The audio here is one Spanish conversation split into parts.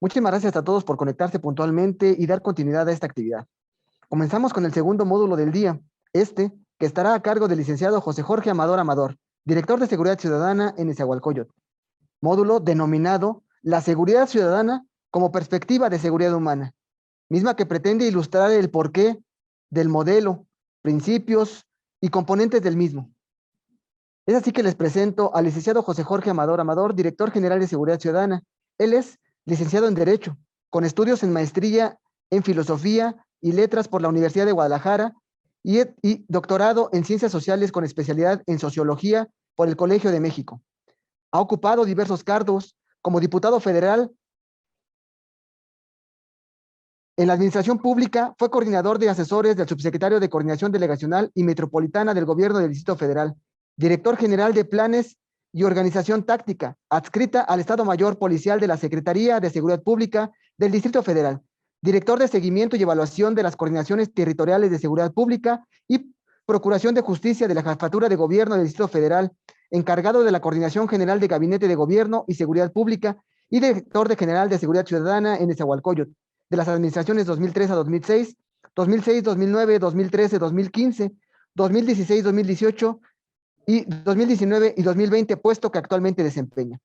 Muchísimas gracias a todos por conectarse puntualmente y dar continuidad a esta actividad. Comenzamos con el segundo módulo del día, que estará a cargo del licenciado José Jorge Amador Amador, director de Seguridad Ciudadana en Nezahualcóyotl. Módulo denominado La Seguridad Ciudadana como Perspectiva de Seguridad Humana, misma que pretende ilustrar el porqué del modelo, principios y componentes del mismo. Es así que les presento al licenciado José Jorge Amador Amador, director general de Seguridad Ciudadana. Él es licenciado en Derecho, con estudios en maestría en Filosofía y Letras por la Universidad de Guadalajara y doctorado en Ciencias Sociales con especialidad en Sociología por el Colegio de México. Ha ocupado diversos cargos como diputado federal. En la administración pública fue coordinador de asesores del subsecretario de Coordinación Delegacional y Metropolitana del Gobierno del Distrito Federal, director general de Planes y Organización Táctica, adscrita al Estado Mayor Policial de la Secretaría de Seguridad Pública del Distrito Federal, director de Seguimiento y Evaluación de las Coordinaciones Territoriales de Seguridad Pública y Procuración de Justicia de la Jefatura de Gobierno del Distrito Federal, encargado de la Coordinación General de Gabinete de Gobierno y Seguridad Pública y director de General de Seguridad Ciudadana en Nezahualcóyotl, de las administraciones 2003 a 2006, 2006, 2009, 2013, 2015, 2016, 2018 y 2019 y 2020, puesto que actualmente desempeña.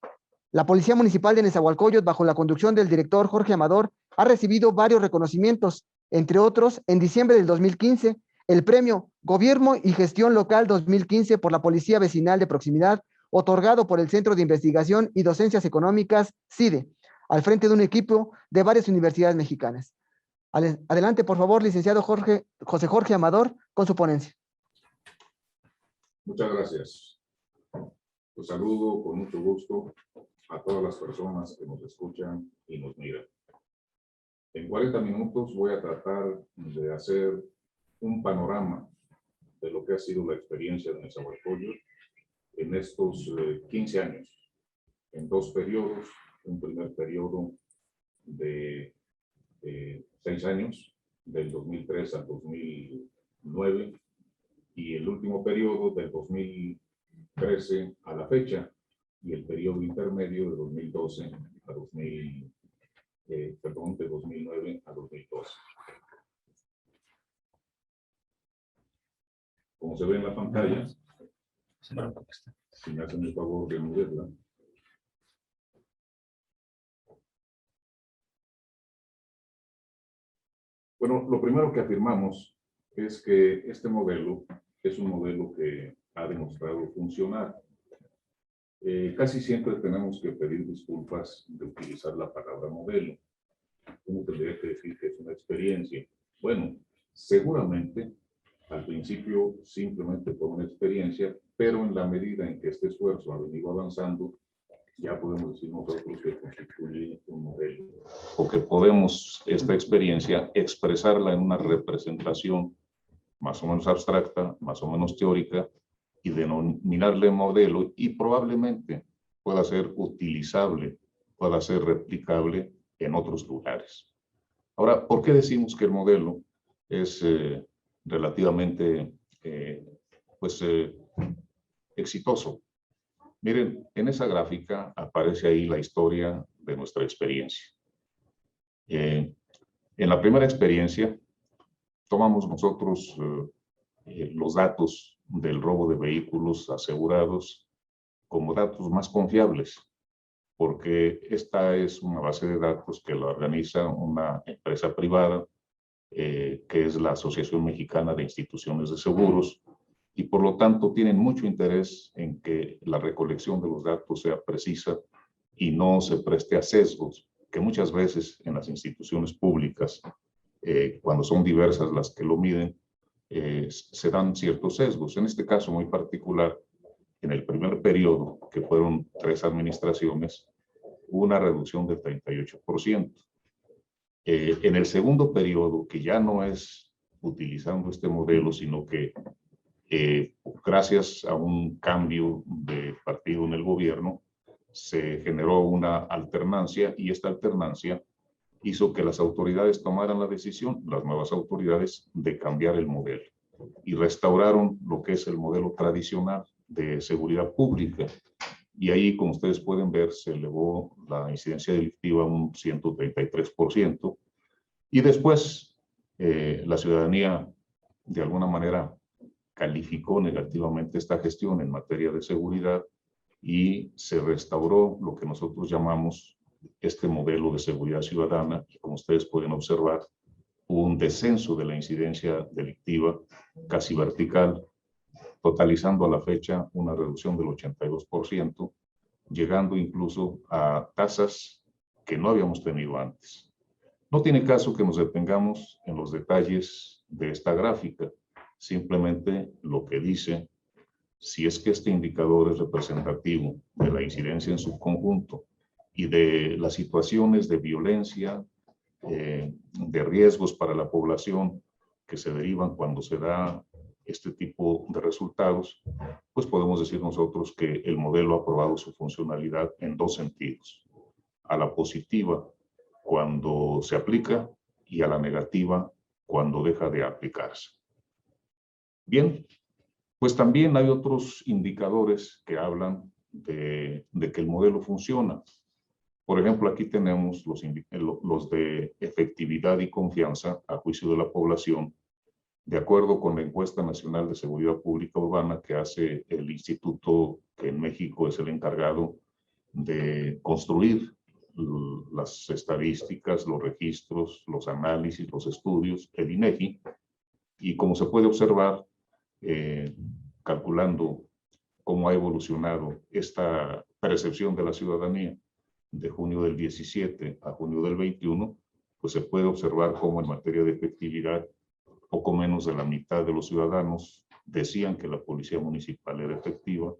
La Policía Municipal de Nezahualcóyotl, bajo la conducción del director Jorge Amador, ha recibido varios reconocimientos, entre otros, en diciembre del 2015, el premio Gobierno y Gestión Local 2015 por la Policía Vecinal de Proximidad, otorgado por el Centro de Investigación y Docencias Económicas, CIDE, al frente de un equipo de varias universidades mexicanas. Adelante, por favor, licenciado José Jorge Amador, con su ponencia. Muchas gracias. Los saludo con mucho gusto a todas las personas que nos escuchan y nos miran. En 40 minutos voy a tratar de hacer un panorama de lo que ha sido la experiencia de Nezahualcóyotl en estos 15 años, en dos periodos. Un primer periodo de 6 años, del 2003 al 2009, y el último periodo del 2013 a la fecha, y el periodo intermedio de 2012 a de 2009 a 2012. Como se ve en la pantalla, si me hacen el favor de moverla. Bueno, lo primero que afirmamos es que este modelo es un modelo que ha demostrado funcionar. Casi siempre tenemos que pedir disculpas de utilizar la palabra modelo. ¿Cómo tendría que decir que es una experiencia? Bueno, seguramente al principio simplemente fue una experiencia, pero en la medida en que este esfuerzo ha venido avanzando, ya podemos decir nosotros que constituye un modelo, o que podemos esta experiencia expresarla en una representación más o menos abstracta, más o menos teórica, y denominarle modelo, y probablemente pueda ser utilizable, pueda ser replicable en otros lugares. Ahora, ¿por qué decimos que el modelo es relativamente exitoso? Miren, en esa gráfica aparece ahí la historia de nuestra experiencia. En la primera experiencia, tomamos nosotros los datos del robo de vehículos asegurados como datos más confiables, porque esta es una base de datos que la organiza una empresa privada, que es la Asociación Mexicana de Instituciones de Seguros, y por lo tanto tienen mucho interés en que la recolección de los datos sea precisa y no se preste a sesgos, que muchas veces en las instituciones públicas, cuando son diversas las que lo miden, se dan ciertos sesgos. En este caso muy particular, en el primer periodo, que fueron 3 administraciones, hubo una reducción del 38%. En el segundo periodo, que ya no es utilizando este modelo, sino que gracias a un cambio de partido en el gobierno, se generó una alternancia, y esta alternancia hizo que las autoridades tomaran la decisión, las nuevas autoridades, de cambiar el modelo, y restauraron lo que es el modelo tradicional de seguridad pública, y ahí, como ustedes pueden ver, se elevó la incidencia delictiva un 133%, y después la ciudadanía de alguna manera calificó negativamente esta gestión en materia de seguridad y se restauró lo que nosotros llamamos este modelo de seguridad ciudadana, y como ustedes pueden observar, hubo un descenso de la incidencia delictiva casi vertical, totalizando a la fecha una reducción del 82%, llegando incluso a tasas que no habíamos tenido antes. No tiene caso que nos detengamos en los detalles de esta gráfica, simplemente lo que dice, si es que este indicador es representativo de la incidencia en su conjunto y de las situaciones de violencia, de riesgos para la población que se derivan cuando se da este tipo de resultados, pues podemos decir nosotros que el modelo ha probado su funcionalidad en dos sentidos: a la positiva cuando se aplica y a la negativa cuando deja de aplicarse. Bien, pues también hay otros indicadores que hablan de que el modelo funciona. Por ejemplo, aquí tenemos los de efectividad y confianza a juicio de la población, de acuerdo con la Encuesta Nacional de Seguridad Pública Urbana que hace el instituto que en México es el encargado de construir las estadísticas, los registros, los análisis, los estudios, el INEGI. Y como se puede observar, calculando cómo ha evolucionado esta percepción de la ciudadanía de junio del 17 a junio del 21, pues se puede observar cómo en materia de efectividad, poco menos de la mitad de los ciudadanos decían que la policía municipal era efectiva,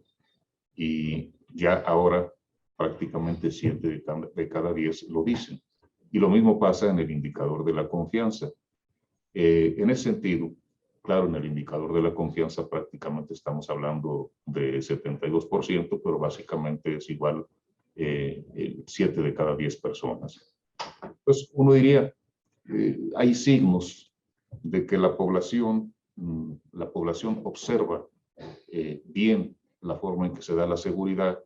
y ya ahora prácticamente 7 de cada 10 lo dicen. Y lo mismo pasa en el indicador de la confianza. En ese sentido, claro, en el indicador de la confianza prácticamente estamos hablando de 72%, pero básicamente es igual 7 de cada 10 personas. Pues uno diría, hay signos de que la población observa bien la forma en que se da la seguridad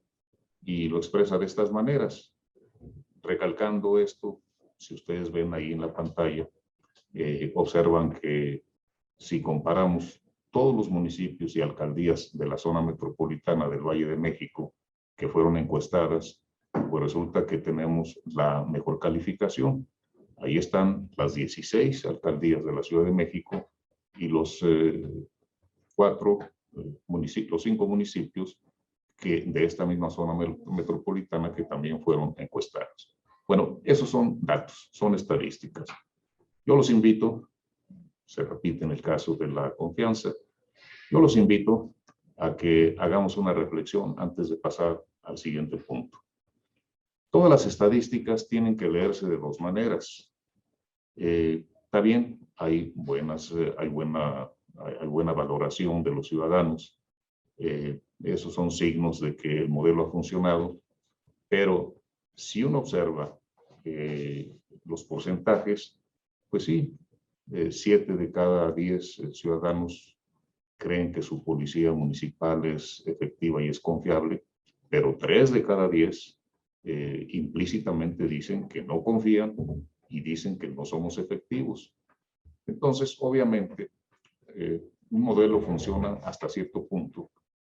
y lo expresa de estas maneras. Recalcando esto, si ustedes ven ahí en la pantalla, observan que si comparamos todos los municipios y alcaldías de la zona metropolitana del Valle de México que fueron encuestadas, pues resulta que tenemos la mejor calificación. Ahí están las 16 alcaldías de la Ciudad de México y los 5 municipios de esta misma zona metropolitana que también fueron encuestados. Bueno, esos son datos, son estadísticas. Yo los invito, se repite en el caso de la confianza, yo los invito a que hagamos una reflexión antes de pasar al siguiente punto. Todas las estadísticas tienen que leerse de dos maneras. Está bien, hay buena valoración de los ciudadanos. Esos son signos de que el modelo ha funcionado, pero si uno observa los porcentajes, pues sí, 7 de cada 10 ciudadanos creen que su policía municipal es efectiva y es confiable, pero 3 de cada 10 implícitamente dicen que no confían y dicen que no somos efectivos. Entonces, obviamente, un modelo funciona hasta cierto punto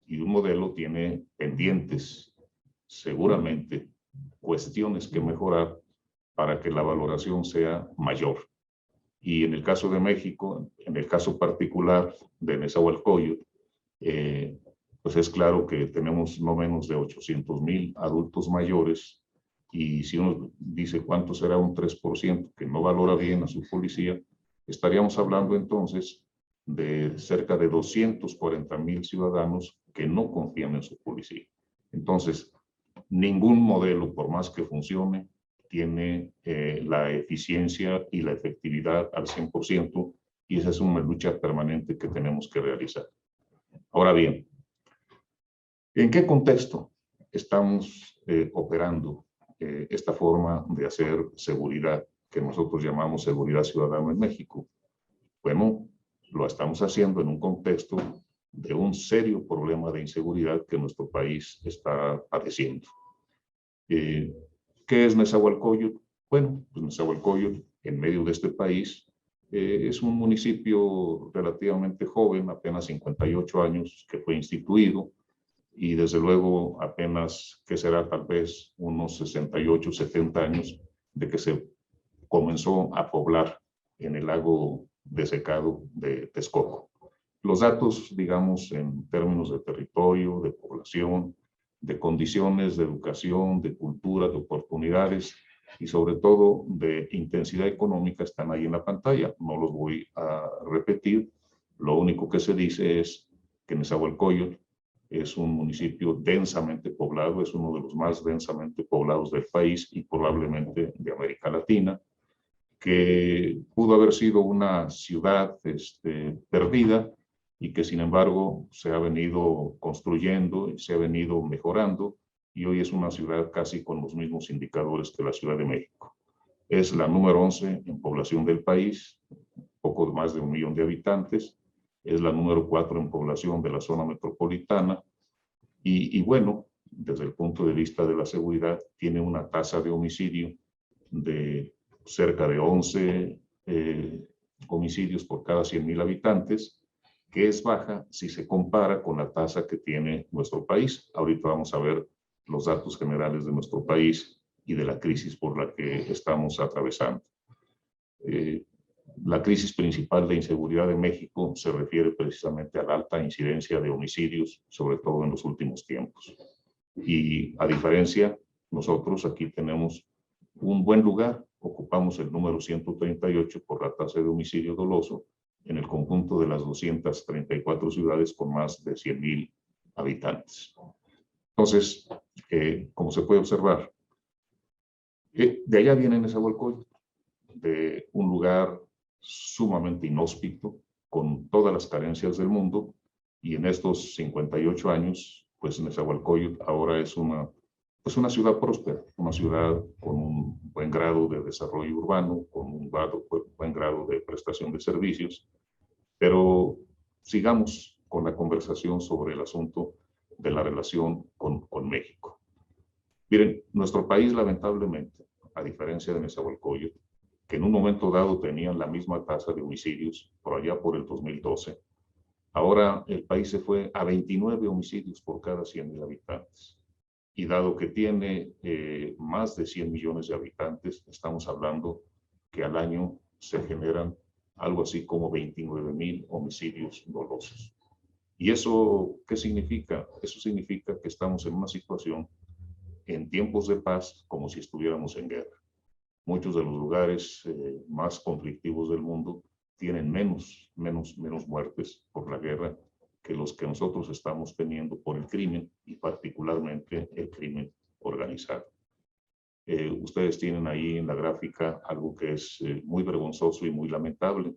y un modelo tiene pendientes, seguramente, cuestiones que mejorar para que la valoración sea mayor. Y en el caso de México, en el caso particular de Nezahualcóyotl, pues es claro que tenemos no menos de 800,000 adultos mayores, y si uno dice cuánto será un 3% que no valora bien a su policía, estaríamos hablando entonces de cerca de 240,000 ciudadanos que no confían en su policía. Entonces, ningún modelo, por más que funcione, tiene la eficiencia y la efectividad al 100%, y esa es una lucha permanente que tenemos que realizar. Ahora bien, ¿en qué contexto estamos operando esta forma de hacer seguridad que nosotros llamamos seguridad ciudadana en México? Bueno, lo estamos haciendo en un contexto de un serio problema de inseguridad que nuestro país está padeciendo. ¿Qué es Nezahualcóyotl? Bueno, pues Nezahualcóyotl, en medio de este país, es un municipio relativamente joven, apenas 58 años que fue instituido, y desde luego apenas, que será tal vez unos 68, 70 años de que se comenzó a poblar en el lago desecado de Texcoco. Los datos, digamos, en términos de territorio, de población, de condiciones de educación, de cultura, de oportunidades y sobre todo de intensidad económica están ahí en la pantalla. No los voy a repetir. Lo único que se dice es que Nezahualcóyotl es un municipio densamente poblado, es uno de los más densamente poblados del país y probablemente de América Latina, que pudo haber sido una ciudad perdida y que sin embargo se ha venido construyendo y se ha venido mejorando y hoy es una ciudad casi con los mismos indicadores que la Ciudad de México. Es la número 11 en población del país, poco más de 1 millón de habitantes, es la número 4 en población de la zona metropolitana y bueno, desde el punto de vista de la seguridad, tiene una tasa de homicidio de cerca de 11 homicidios por cada 100,000 habitantes, que es baja si se compara con la tasa que tiene nuestro país. Ahorita vamos a ver los datos generales de nuestro país y de la crisis por la que estamos atravesando. La crisis principal de inseguridad de México se refiere precisamente a la alta incidencia de homicidios, sobre todo en los últimos tiempos. Y a diferencia, nosotros aquí tenemos un buen lugar, ocupamos el número 138 por la tasa de homicidio doloso en el conjunto de las 234 ciudades con más de 100,000 habitantes. Entonces, como se puede observar, de allá viene Nezahualcóyotl, de un lugar sumamente inhóspito, con todas las carencias del mundo, y en estos 58 años, pues Nezahualcóyotl ahora es una ciudad próspera, una ciudad con un buen grado de desarrollo urbano, con un buen grado de prestación de servicios, pero sigamos con la conversación sobre el asunto de la relación con México. Miren, nuestro país lamentablemente, a diferencia de Nezahualcóyotl, que en un momento dado tenían la misma tasa de homicidios, por allá por el 2012, ahora el país se fue a 29 homicidios por cada 100,000 habitantes. Y dado que tiene más de 100 millones de habitantes, estamos hablando que al año se generan algo así como 29,000 homicidios dolosos. ¿Y eso qué significa? Eso significa que estamos en una situación en tiempos de paz como si estuviéramos en guerra. Muchos de los lugares más conflictivos del mundo tienen menos muertes por la guerra que los que nosotros estamos teniendo por el crimen y particularmente el crimen organizado. Ustedes tienen ahí en la gráfica algo que es muy vergonzoso y muy lamentable,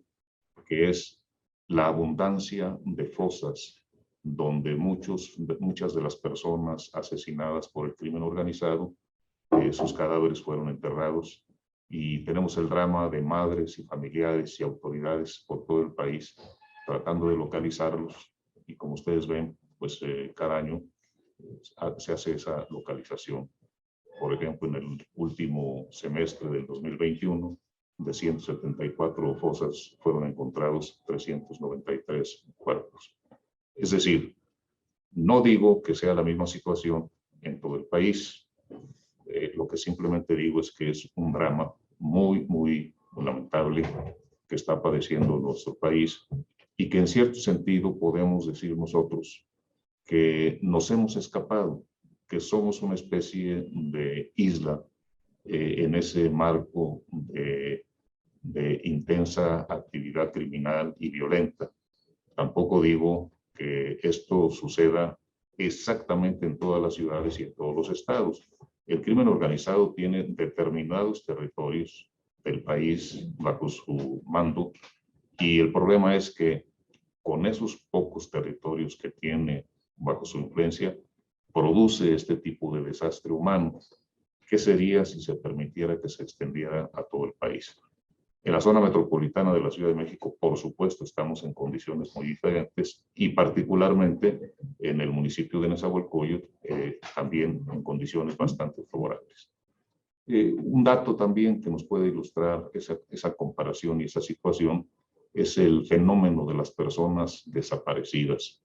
que es la abundancia de fosas donde muchas de las personas asesinadas por el crimen organizado, sus cadáveres fueron enterrados. Y tenemos el drama de madres y familiares y autoridades por todo el país tratando de localizarlos. Y como ustedes ven, pues cada año se hace esa localización. Por ejemplo, en el último semestre del 2021, de 174 fosas fueron encontrados 393 cuerpos. Es decir, no digo que sea la misma situación en todo el país. Lo que simplemente digo es que es un drama muy lamentable que está padeciendo nuestro país y que en cierto sentido podemos decir nosotros que nos hemos escapado, que somos una especie de isla en ese marco de intensa actividad criminal y violenta. Tampoco digo que esto suceda exactamente en todas las ciudades y en todos los estados. El crimen organizado tiene determinados territorios del país bajo su mando y el problema es que con esos pocos territorios que tiene bajo su influencia, produce este tipo de desastre humano. ¿Qué sería si se permitiera que se extendiera a todo el país? En la zona metropolitana de la Ciudad de México, por supuesto, estamos en condiciones muy diferentes y particularmente en el municipio de Nezahualcóyotl, también en condiciones bastante favorables. Un dato también que nos puede ilustrar esa comparación y esa situación es el fenómeno de las personas desaparecidas.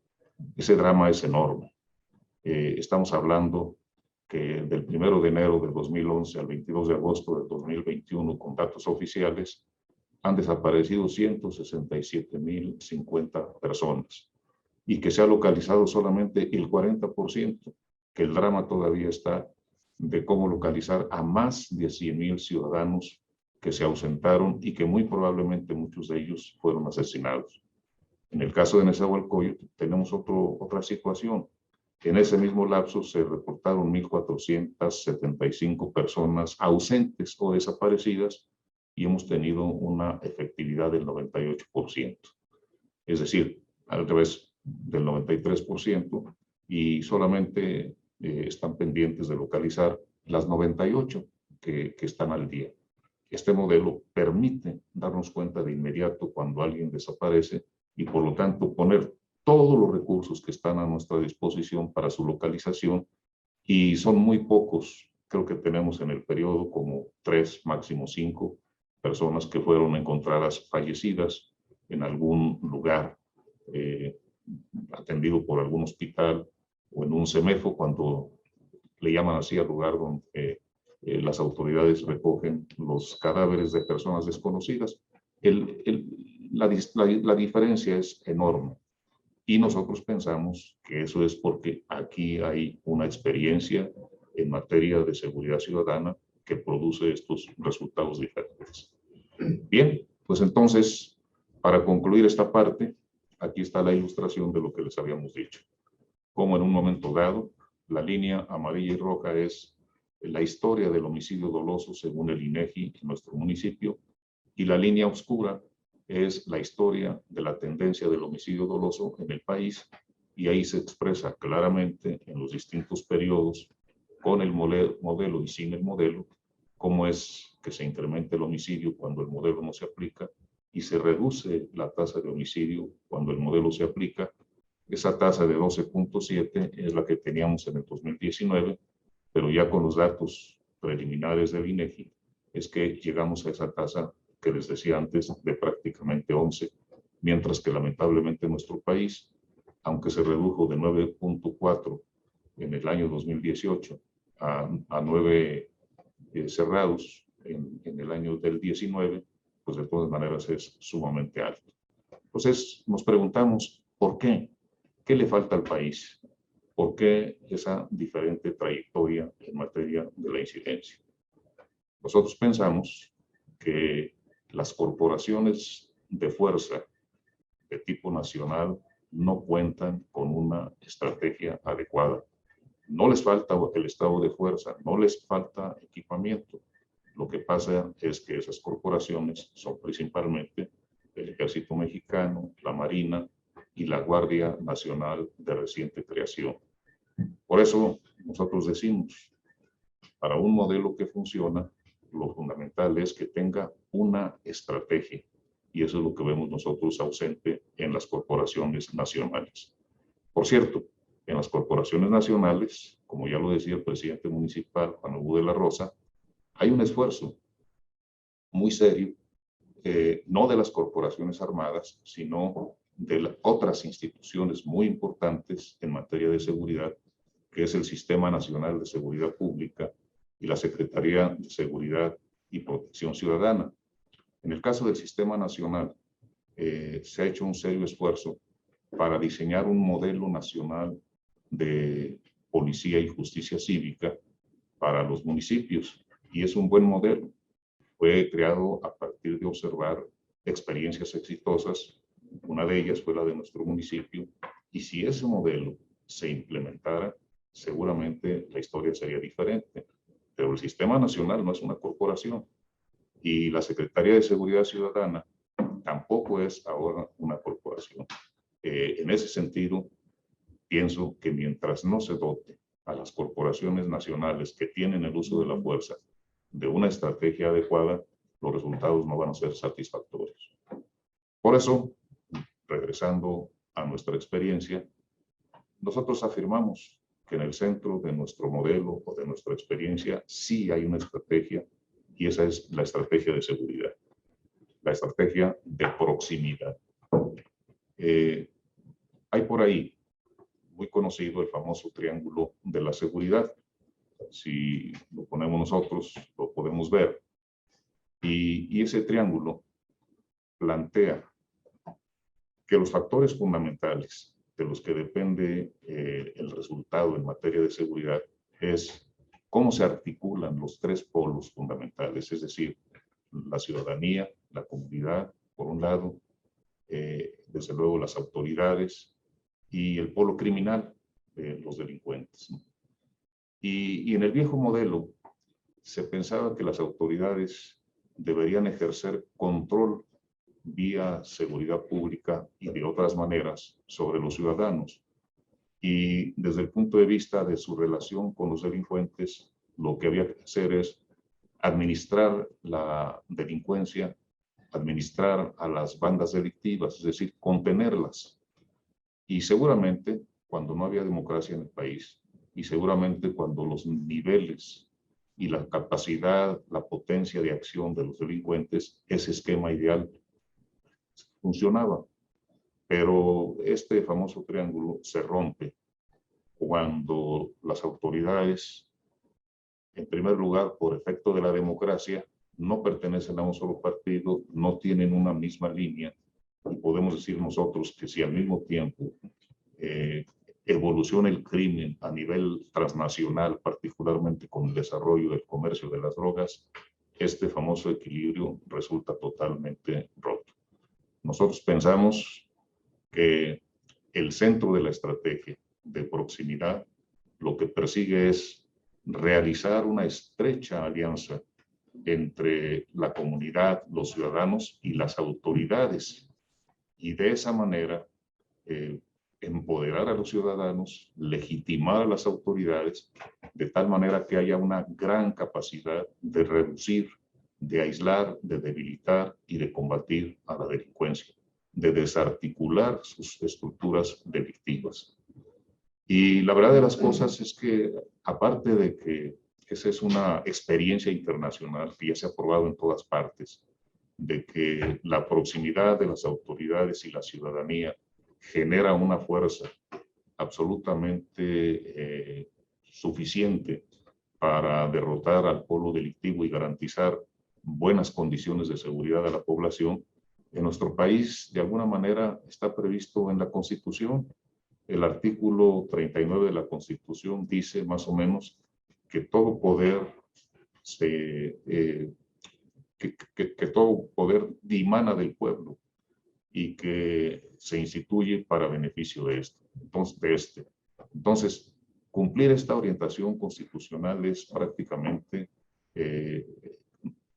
Ese drama es enorme. Estamos hablando que del 1 de enero del 2011 al 22 de agosto del 2021, con datos oficiales, han desaparecido 167.050 personas y que se ha localizado solamente el 40%, que el drama todavía está de cómo localizar a más de 100.000 ciudadanos que se ausentaron y que muy probablemente muchos de ellos fueron asesinados. En el caso de Nezahualcóyotl tenemos otra situación. En ese mismo lapso se reportaron 1.475 personas ausentes o desaparecidas y hemos tenido una efectividad del 98%. Es decir, al revés del 93%, y solamente están pendientes de localizar las 98 que están al día. Este modelo permite darnos cuenta de inmediato cuando alguien desaparece y por lo tanto poner todos los recursos que están a nuestra disposición para su localización, y son muy pocos. Creo que tenemos en el periodo como 3, máximo 5 personas que fueron encontradas fallecidas en algún lugar, atendido por algún hospital o en un CEMEFO, cuando le llaman así al lugar donde las autoridades recogen los cadáveres de personas desconocidas. La diferencia es enorme. Y nosotros pensamos que eso es porque aquí hay una experiencia en materia de seguridad ciudadana que produce estos resultados diferentes. Bien, pues entonces, para concluir esta parte, aquí está la ilustración de lo que les habíamos dicho. Como en un momento dado, la línea amarilla y roja es la historia del homicidio doloso según el INEGI en nuestro municipio, y la línea oscura es la historia de la tendencia del homicidio doloso en el país, y ahí se expresa claramente en los distintos periodos, con el modelo y sin el modelo, cómo es que se incrementa el homicidio cuando el modelo no se aplica y se reduce la tasa de homicidio cuando el modelo se aplica. Esa tasa de 12.7 es la que teníamos en el 2019, pero ya con los datos preliminares del INEGI es que llegamos a esa tasa que les decía antes de prácticamente 11, mientras que lamentablemente en nuestro país, aunque se redujo de 9.4 en el año 2018 a 9 cerrados en el año del 19, pues de todas maneras es sumamente alto. Entonces nos preguntamos, ¿por qué? ¿Qué le falta al país? ¿Por qué esa diferente trayectoria en materia de la incidencia? Nosotros pensamos que las corporaciones de fuerza de tipo nacional no cuentan con una estrategia adecuada. No les falta el estado de fuerza, no les falta equipamiento. Lo que pasa es que esas corporaciones son principalmente el Ejército Mexicano, la Marina y la Guardia Nacional de reciente creación. Por eso nosotros decimos, para un modelo que funciona, lo fundamental es que tenga una estrategia, y eso es lo que vemos nosotros ausente en las corporaciones nacionales. Por cierto, en las corporaciones nacionales, como ya lo decía el presidente municipal, Juan Hugo de la Rosa, hay un esfuerzo muy serio, no de las corporaciones armadas, sino de otras instituciones muy importantes en materia de seguridad, que es el Sistema Nacional de Seguridad Pública y la Secretaría de Seguridad y Protección Ciudadana. En el caso del Sistema Nacional, se ha hecho un serio esfuerzo para diseñar un modelo nacional de policía y justicia cívica para los municipios, y es un buen modelo. Fue creado a partir de observar experiencias exitosas. Una de ellas fue la de nuestro municipio, y si ese modelo se implementara, seguramente la historia sería diferente. Pero el Sistema Nacional no es una corporación, y la Secretaría de Seguridad Ciudadana tampoco es ahora una corporación. En ese sentido, pienso que mientras no se dote a las corporaciones nacionales que tienen el uso de la fuerza de una estrategia adecuada, los resultados no van a ser satisfactorios. Por eso, regresando a nuestra experiencia, nosotros afirmamos que en el centro de nuestro modelo o de nuestra experiencia sí hay una estrategia, y esa es la estrategia de seguridad, la estrategia de proximidad. Hay por ahí, muy conocido, el famoso triángulo de la seguridad. Si lo ponemos nosotros, lo podemos ver. Y ese triángulo plantea que los factores fundamentales de los que depende el resultado en materia de seguridad es cómo se articulan los tres polos fundamentales, es decir, la ciudadanía, la comunidad, por un lado, desde luego las autoridades y el polo criminal, los delincuentes. Y en el viejo modelo se pensaba que las autoridades deberían ejercer control vía seguridad pública y de otras maneras sobre los ciudadanos. Y desde el punto de vista de su relación con los delincuentes, lo que había que hacer es administrar la delincuencia, administrar a las bandas delictivas, es decir, contenerlas. Y seguramente cuando no había democracia en el país, y seguramente cuando los niveles y la capacidad, la potencia de acción de los delincuentes, ese esquema ideal funcionaba. Pero este famoso triángulo se rompe cuando las autoridades, en primer lugar, por efecto de la democracia, no pertenecen a un solo partido, no tienen una misma línea, y podemos decir nosotros que si al mismo tiempo evoluciona el crimen a nivel transnacional, particularmente con el desarrollo del comercio de las drogas, este famoso equilibrio resulta totalmente roto. Nosotros pensamos que el centro de la estrategia de proximidad lo que persigue es realizar una estrecha alianza entre la comunidad, los ciudadanos y las autoridades, y de esa manera empoderar a los ciudadanos, legitimar a las autoridades, de tal manera que haya una gran capacidad de reducir, de aislar, de debilitar y de combatir a la delincuencia, de desarticular sus estructuras delictivas. Y la verdad de las cosas es que, aparte de que esa es una experiencia internacional que ya se ha probado en todas partes, de que la proximidad de las autoridades y la ciudadanía genera una fuerza absolutamente suficiente para derrotar al polo delictivo y garantizar buenas condiciones de seguridad a la población, en nuestro país de alguna manera está previsto en la Constitución. El artículo 39 de la Constitución dice más o menos que todo poder que todo poder dimana del pueblo y que se instituye para beneficio de este. Entonces, cumplir esta orientación constitucional es prácticamente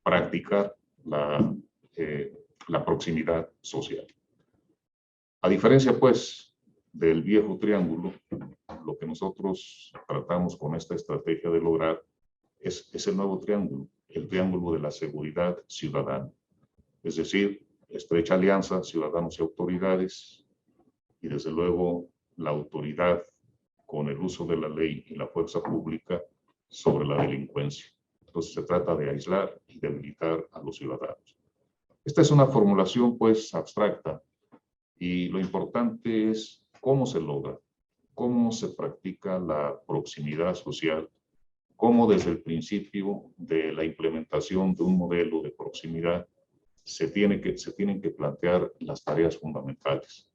practicar la proximidad social. A diferencia, pues, del viejo triángulo, lo que nosotros tratamos con esta estrategia de lograr es el nuevo triángulo, el triángulo de la seguridad ciudadana. Es decir, estrecha alianza, ciudadanos y autoridades, y desde luego la autoridad con el uso de la ley y la fuerza pública sobre la delincuencia. Entonces se trata de aislar y debilitar a los ciudadanos. Esta es una formulación pues abstracta, y lo importante es cómo se logra, cómo se practica la proximidad social, cómo desde el principio de la implementación de un modelo de proximidad se tienen que plantear las tareas fundamentales.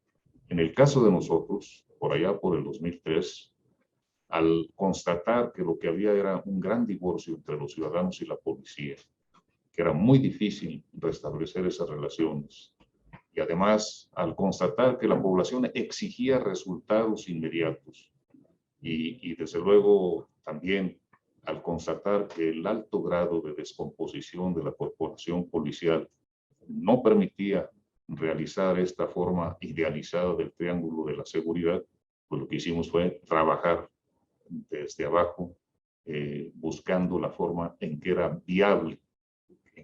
En el caso de nosotros, por allá por el 2003, al constatar que lo que había era un gran divorcio entre los ciudadanos y la policía, que era muy difícil restablecer esas relaciones, y además al constatar que la población exigía resultados inmediatos, y desde luego también al constatar que el alto grado de descomposición de la corporación policial no permitía realizar esta forma idealizada del triángulo de la seguridad, pues lo que hicimos fue trabajar desde abajo, buscando la forma en que era viable,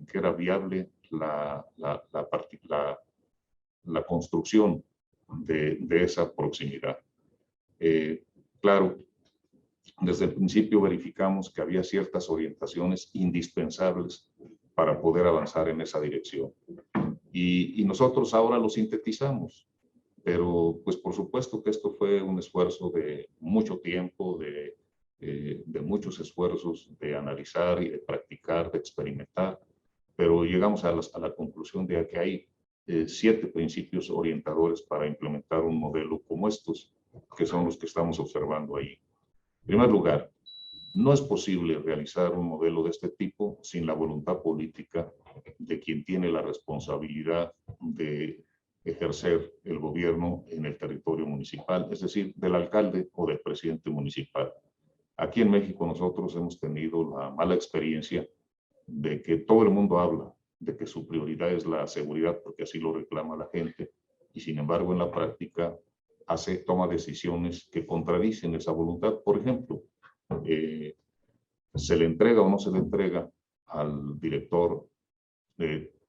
en que era viable la construcción de esa proximidad. Claro, desde el principio verificamos que había ciertas orientaciones indispensables para poder avanzar en esa dirección. Y nosotros ahora lo sintetizamos, pero pues por supuesto que esto fue un esfuerzo de mucho tiempo, de muchos esfuerzos de analizar y de practicar, de experimentar, pero llegamos a la conclusión de que hay 7 principios orientadores para implementar un modelo como estos, que son los que estamos observando ahí. En primer lugar, no es posible realizar un modelo de este tipo sin la voluntad política de quien tiene la responsabilidad de ejercer el gobierno en el territorio municipal, es decir, del alcalde o del presidente municipal. Aquí en México nosotros hemos tenido la mala experiencia de que todo el mundo habla de que su prioridad es la seguridad porque así lo reclama la gente, y sin embargo en la práctica toma decisiones que contradicen esa voluntad. Por ejemplo, se le entrega o no se le entrega al director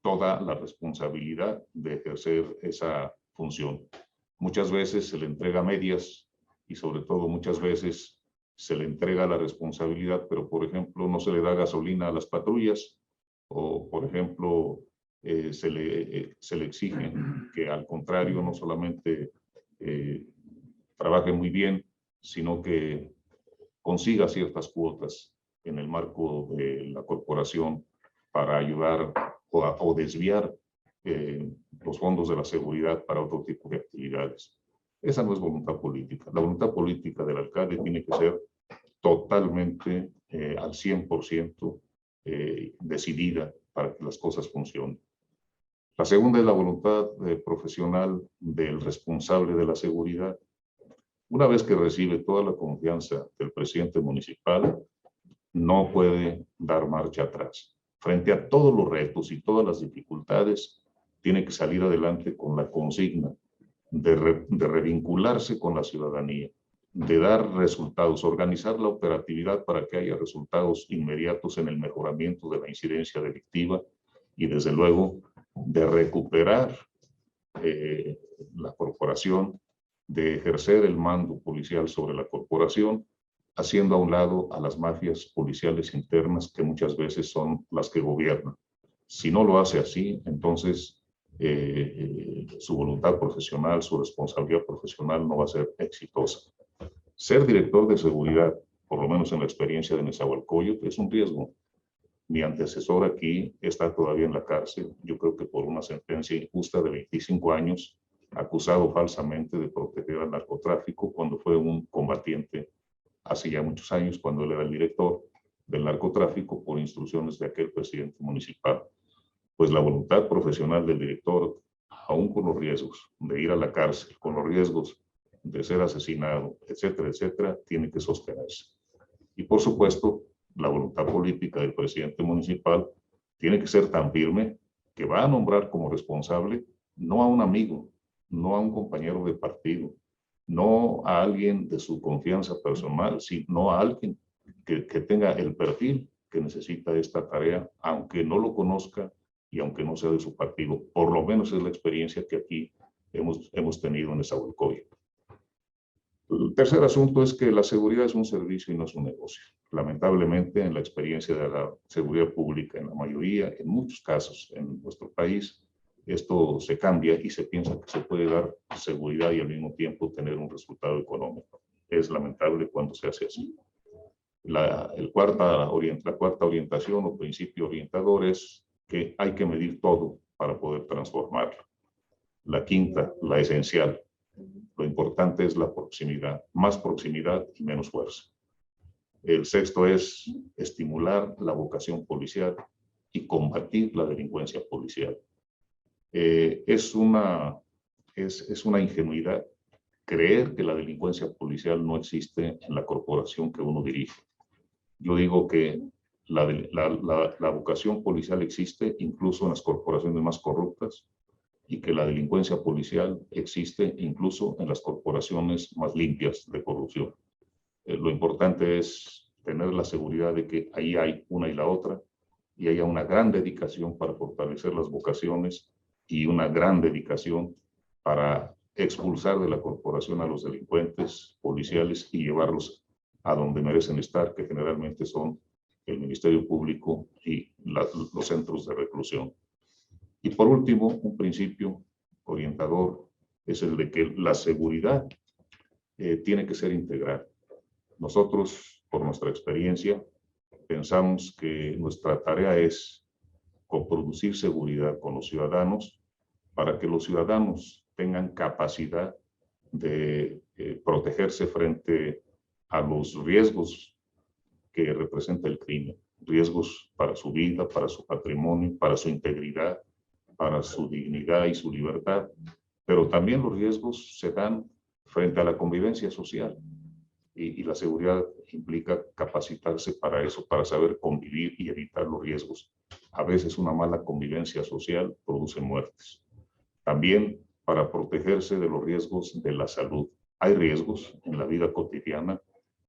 toda la responsabilidad de ejercer esa función. Muchas veces se le entrega a medias y sobre todo muchas veces se le entrega la responsabilidad, pero por ejemplo no se le da gasolina a las patrullas, o por ejemplo se le exige que al contrario no solamente trabaje muy bien, sino que consiga ciertas cuotas en el marco de la corporación para ayudar o desviar los fondos de la seguridad para otro tipo de actividades. Esa no es voluntad política. La voluntad política del alcalde tiene que ser totalmente al 100% decidida para que las cosas funcionen. La segunda es la voluntad profesional del responsable de la seguridad. Una vez que recibe toda la confianza del presidente municipal, no puede dar marcha atrás. Frente a todos los retos y todas las dificultades, tiene que salir adelante con la consigna de revincularse con la ciudadanía, de dar resultados, organizar la operatividad para que haya resultados inmediatos en el mejoramiento de la incidencia delictiva y, desde luego, de recuperar la corporación, de ejercer el mando policial sobre la corporación, haciendo a un lado a las mafias policiales internas que muchas veces son las que gobiernan. Si no lo hace así, entonces su voluntad profesional, su responsabilidad profesional no va a ser exitosa. Ser director de seguridad, por lo menos en la experiencia de Nezahualcóyotl, es un riesgo. Mi antecesor aquí está todavía en la cárcel, yo creo que por una sentencia injusta de 25 años, acusado falsamente de proteger al narcotráfico cuando fue un combatiente hace ya muchos años, cuando él era el director del narcotráfico por instrucciones de aquel presidente municipal. Pues la voluntad profesional del director, aún con los riesgos de ir a la cárcel, con los riesgos de ser asesinado, etcétera, etcétera, tiene que sostenerse. Y por supuesto, la voluntad política del presidente municipal tiene que ser tan firme que va a nombrar como responsable no a un amigo, no a un compañero de partido, no a alguien de su confianza personal, sino a alguien que tenga el perfil que necesita esta tarea, aunque no lo conozca y aunque no sea de su partido. Por lo menos es la experiencia que aquí hemos tenido en Nezahualcóyotl. El tercer asunto es que la seguridad es un servicio y no es un negocio. Lamentablemente, en la experiencia de la seguridad pública, en la mayoría, en muchos casos en nuestro país, esto se cambia y se piensa que se puede dar seguridad y al mismo tiempo tener un resultado económico. Es lamentable cuando se hace así. La cuarta orientación o principio orientador es que hay que medir todo para poder transformarlo. La quinta, la esencial. Lo importante es la proximidad, más proximidad y menos fuerza. El sexto es estimular la vocación policial y combatir la delincuencia policial. Es una ingenuidad creer que la delincuencia policial no existe en la corporación que uno dirige. Yo digo que la vocación policial existe incluso en las corporaciones más corruptas y que la delincuencia policial existe incluso en las corporaciones más limpias de corrupción. Lo importante es tener la seguridad de que ahí hay una y la otra, y haya una gran dedicación para fortalecer las vocaciones y una gran dedicación para expulsar de la corporación a los delincuentes policiales y llevarlos a donde merecen estar, que generalmente son el Ministerio Público y los centros de reclusión. Y por último, un principio orientador es el de que la seguridad tiene que ser integral. Nosotros, por nuestra experiencia, pensamos que nuestra tarea es coproducir seguridad con los ciudadanos para que los ciudadanos tengan capacidad de protegerse frente a los riesgos que representa el crimen, riesgos para su vida, para su patrimonio, para su integridad, para su dignidad y su libertad, pero también los riesgos se dan frente a la convivencia social y la seguridad implica capacitarse para eso, para saber convivir y evitar los riesgos. A veces una mala convivencia social produce muertes. También para protegerse de los riesgos de la salud. Hay riesgos en la vida cotidiana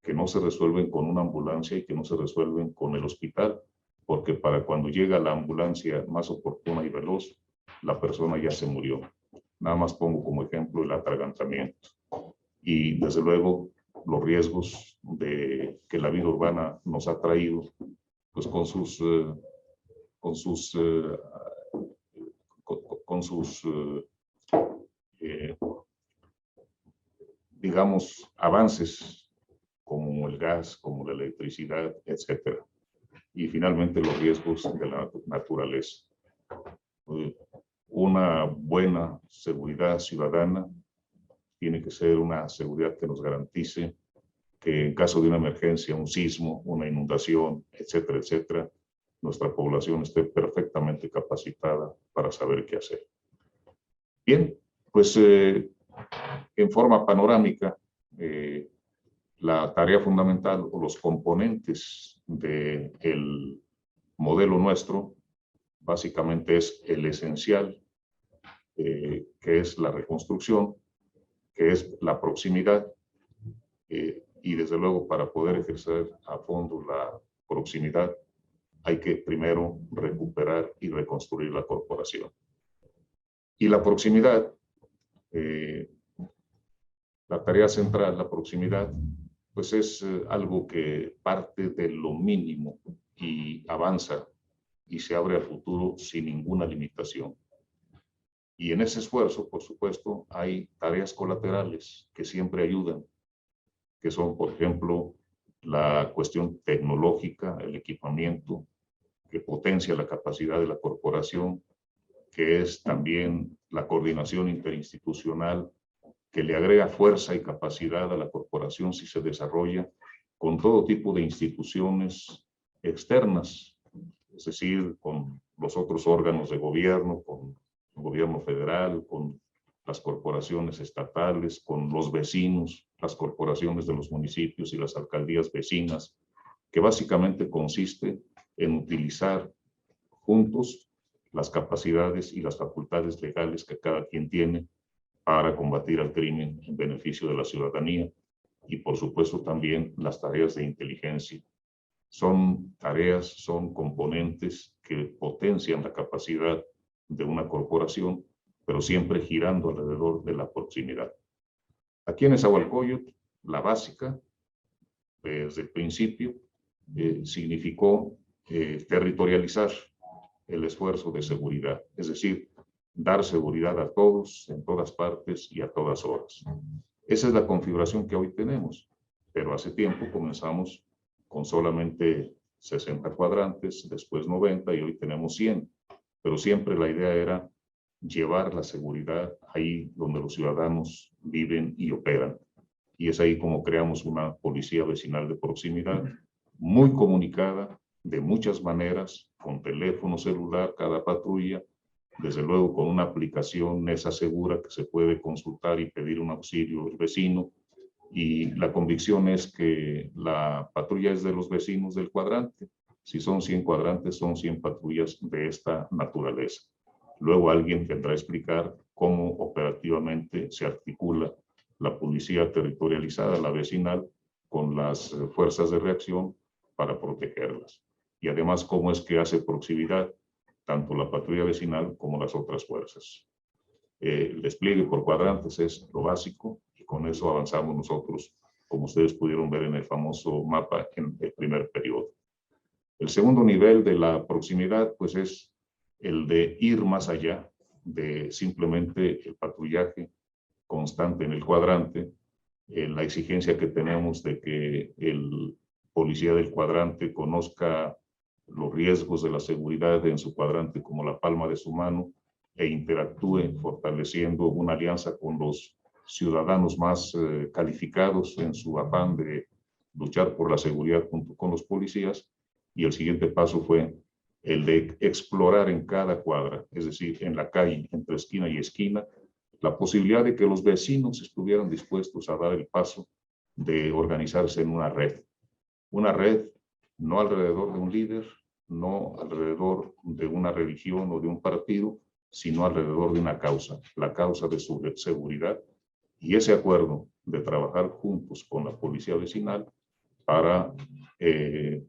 que no se resuelven con una ambulancia y que no se resuelven con el hospital, porque para cuando llega la ambulancia más oportuna y veloz, la persona ya se murió. Nada más pongo como ejemplo el atragantamiento. Y desde luego los riesgos que la vida urbana nos ha traído, pues con sus digamos, avances como el gas, como la electricidad, etcétera. Y finalmente los riesgos de la naturaleza. Una buena seguridad ciudadana tiene que ser una seguridad que nos garantice que en caso de una emergencia, un sismo, una inundación, etcétera, etcétera, nuestra población esté perfectamente capacitada para saber qué hacer. Bien, pues en forma panorámica, la tarea fundamental o los componentes del modelo nuestro básicamente es el esencial, que es la reconstrucción, que es la proximidad, y desde luego para poder ejercer a fondo la proximidad hay que primero recuperar y reconstruir la corporación. Y la proximidad, la tarea central, la proximidad, pues es algo que parte de lo mínimo y avanza y se abre al futuro sin ninguna limitación. Y en ese esfuerzo, por supuesto, hay tareas colaterales que siempre ayudan, que son, por ejemplo, la cuestión tecnológica, el equipamiento, que potencia la capacidad de la corporación, que es también la coordinación interinstitucional, que le agrega fuerza y capacidad a la corporación si se desarrolla con todo tipo de instituciones externas, es decir, con los otros órganos de gobierno, con el gobierno federal, con las corporaciones estatales, con los vecinos, las corporaciones de los municipios y las alcaldías vecinas, que básicamente consiste en utilizar juntos las capacidades y las facultades legales que cada quien tiene para combatir al crimen en beneficio de la ciudadanía y, por supuesto, también las tareas de inteligencia. Son tareas, son componentes que potencian la capacidad de una corporación, pero siempre girando alrededor de la proximidad. Aquí en Nezahualcóyotl, la básica, desde el principio, significó territorializar el esfuerzo de seguridad, es decir, dar seguridad a todos, en todas partes y a todas horas. Esa es la configuración que hoy tenemos, pero hace tiempo comenzamos con solamente 60 cuadrantes, después 90 y hoy tenemos 100, pero siempre la idea era llevar la seguridad ahí donde los ciudadanos viven y operan. Y es ahí como creamos una policía vecinal de proximidad, muy comunicada, de muchas maneras, con teléfono celular cada patrulla, desde luego con una aplicación Neza Segura que se puede consultar y pedir un auxilio al vecino, y la convicción es que la patrulla es de los vecinos del cuadrante. Si son 100 cuadrantes, son 100 patrullas de esta naturaleza. Luego alguien tendrá a explicar cómo operativamente se articula la policía territorializada, la vecinal, con las fuerzas de reacción para protegerlas. y además cómo es que hace proximidad tanto la patrulla vecinal como las otras fuerzas. El despliegue por cuadrantes es lo básico y con eso avanzamos nosotros, como ustedes pudieron ver en el famoso mapa en el primer periodo. El segundo nivel de la proximidad pues es el de ir más allá de simplemente el patrullaje constante en el cuadrante, la exigencia que tenemos de que el policía del cuadrante conozca los riesgos de la seguridad en su cuadrante como la palma de su mano e interactúe fortaleciendo una alianza con los ciudadanos más calificados en su afán de luchar por la seguridad junto con los policías. Y el siguiente paso fue el de explorar en cada cuadra, es decir, en la calle, entre esquina y esquina, la posibilidad de que los vecinos estuvieran dispuestos a dar el paso de organizarse en una red no alrededor de un líder, no alrededor de una religión o de un partido, sino alrededor de una causa, la causa de su seguridad, y ese acuerdo de trabajar juntos con la policía vecinal para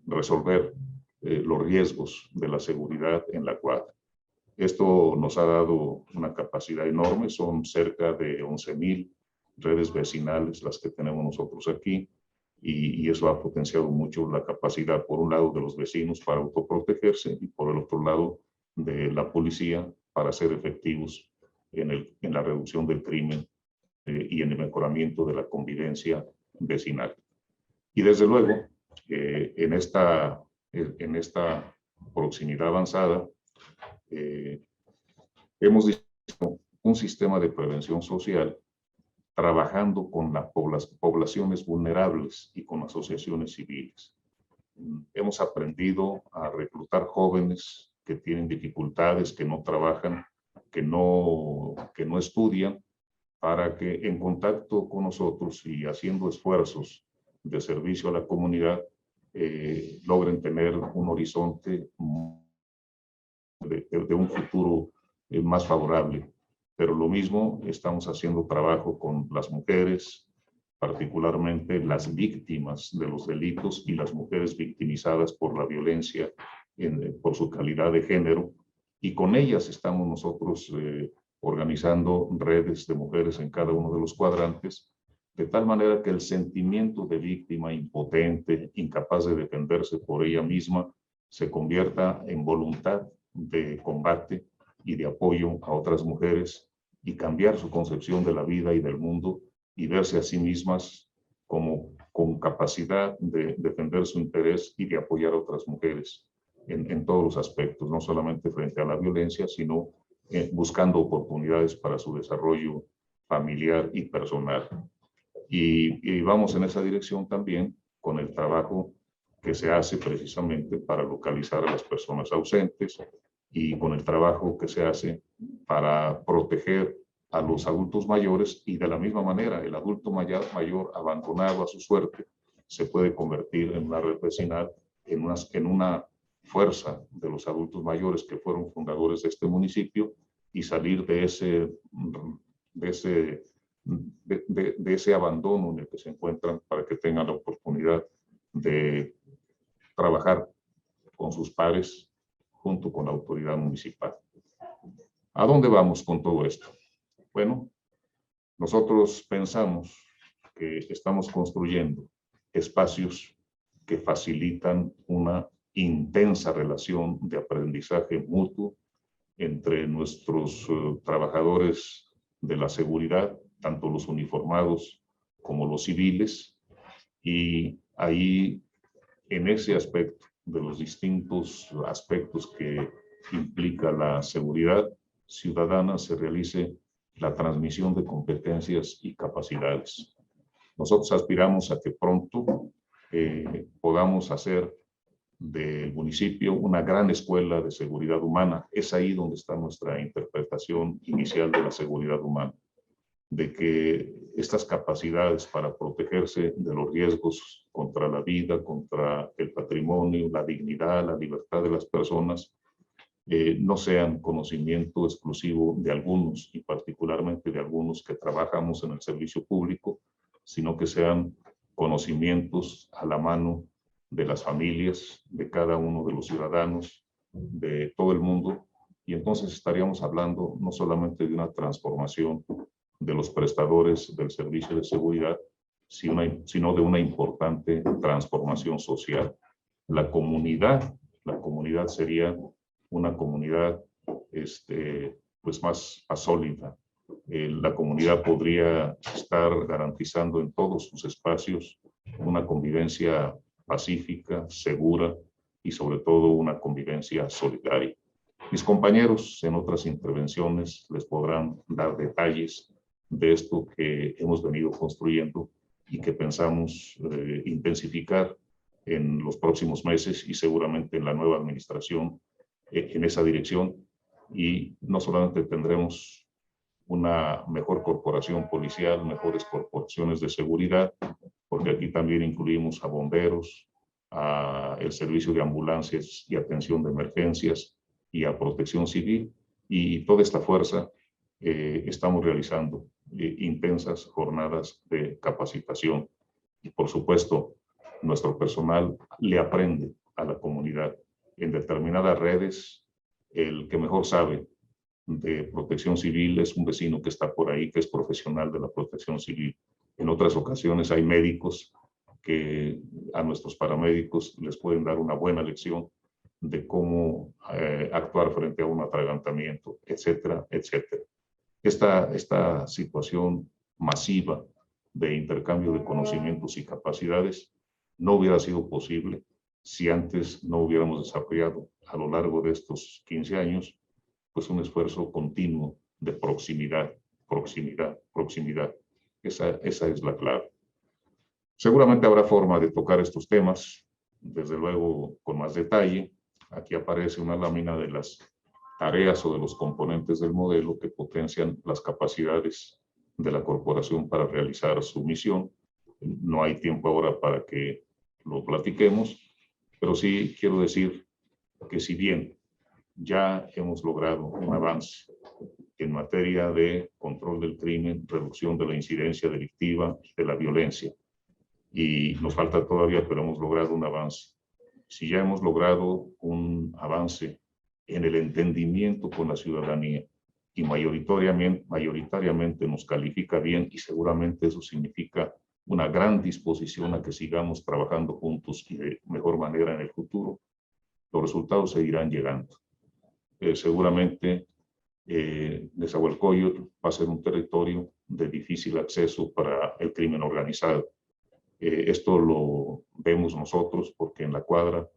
resolver los riesgos de la seguridad en la cuadra. Esto nos ha dado una capacidad enorme, son cerca de 11,000 redes vecinales las que tenemos nosotros aquí, y eso ha potenciado mucho la capacidad, por un lado, de los vecinos para autoprotegerse y por el otro lado, de la policía para ser efectivos en la reducción del crimen y en el mejoramiento de la convivencia vecinal. Y desde luego, en esta proximidad avanzada, hemos diseñado un sistema de prevención social trabajando con las poblaciones vulnerables y con asociaciones civiles. Hemos aprendido a reclutar jóvenes que tienen dificultades, que no trabajan, que no estudian, para que en contacto con nosotros y haciendo esfuerzos de servicio a la comunidad, logren tener un horizonte de un futuro más favorable. Pero lo mismo, estamos haciendo trabajo con las mujeres, particularmente las víctimas de los delitos y las mujeres victimizadas por la violencia por su calidad de género. Y con ellas estamos nosotros organizando redes de mujeres en cada uno de los cuadrantes, de tal manera que el sentimiento de víctima impotente, incapaz de defenderse por ella misma, se convierta en voluntad de combate y de apoyo a otras mujeres y cambiar su concepción de la vida y del mundo y verse a sí mismas como con capacidad de defender su interés y de apoyar a otras mujeres en todos los aspectos, no solamente frente a la violencia, sino buscando oportunidades para su desarrollo familiar y personal. Y vamos en esa dirección también con el trabajo que se hace precisamente para localizar a las personas ausentes y con el trabajo que se hace para proteger a los adultos mayores, y de la misma manera el adulto mayor abandonado a su suerte se puede convertir en una red vecinal, en una fuerza de los adultos mayores que fueron fundadores de este municipio y salir de ese abandono en el que se encuentran para que tengan la oportunidad de trabajar con sus pares junto con la autoridad municipal. ¿A dónde vamos con todo esto? Bueno, nosotros pensamos que estamos construyendo espacios que facilitan una intensa relación de aprendizaje mutuo entre nuestros trabajadores de la seguridad, tanto los uniformados como los civiles, y ahí, en ese aspecto de los distintos aspectos que implica la seguridad ciudadana, se realice la transmisión de competencias y capacidades. Nosotros aspiramos a que pronto podamos hacer del municipio una gran escuela de seguridad humana. Es ahí donde está nuestra interpretación inicial de la seguridad humana, de que estas capacidades para protegerse de los riesgos contra la vida, contra el patrimonio, la dignidad, la libertad de las personas, no sean conocimiento exclusivo de algunos, y particularmente de algunos que trabajamos en el servicio público, sino que sean conocimientos a la mano de las familias, de cada uno de los ciudadanos, de todo el mundo, y entonces estaríamos hablando no solamente de una transformación de los prestadores del servicio de seguridad, sino de una importante transformación social. La comunidad sería una comunidad pues más sólida. La comunidad podría estar garantizando en todos sus espacios una convivencia pacífica, segura y sobre todo una convivencia solidaria. Mis compañeros en otras intervenciones les podrán dar detalles de esto que hemos venido construyendo y que pensamos intensificar en los próximos meses y seguramente en la nueva administración en esa dirección. Y no solamente tendremos una mejor corporación policial, mejores corporaciones de seguridad, porque aquí también incluimos a bomberos, a el servicio de ambulancias y atención de emergencias y a protección civil, y toda esta fuerza estamos realizando intensas jornadas de capacitación. Y por supuesto, nuestro personal le aprende a la comunidad. En determinadas redes, el que mejor sabe de protección civil es un vecino que está por ahí, que es profesional de la protección civil. En otras ocasiones hay médicos que a nuestros paramédicos les pueden dar una buena lección de cómo actuar frente a un atragantamiento, etcétera, etcétera. Esta situación masiva de intercambio de conocimientos y capacidades no hubiera sido posible si antes no hubiéramos desarrollado a lo largo de estos 15 años pues un esfuerzo continuo de proximidad, proximidad, proximidad. Esa es la clave. Seguramente habrá forma de tocar estos temas, desde luego con más detalle. Aquí aparece una lámina de las tareas o de los componentes del modelo que potencian las capacidades de la corporación para realizar su misión. No hay tiempo ahora para que lo platiquemos, pero sí quiero decir que si bien ya hemos logrado un avance en materia de control del crimen, reducción de la incidencia delictiva, de la violencia, y nos falta todavía, pero hemos logrado un avance. Si ya hemos logrado un avance en el entendimiento con la ciudadanía y mayoritariamente nos califica bien, y seguramente eso significa una gran disposición a que sigamos trabajando juntos y de mejor manera en el futuro, los resultados seguirán llegando. Seguramente Nezahualcóyotl va a ser un territorio de difícil acceso para el crimen organizado. Esto lo vemos nosotros porque en la cuadra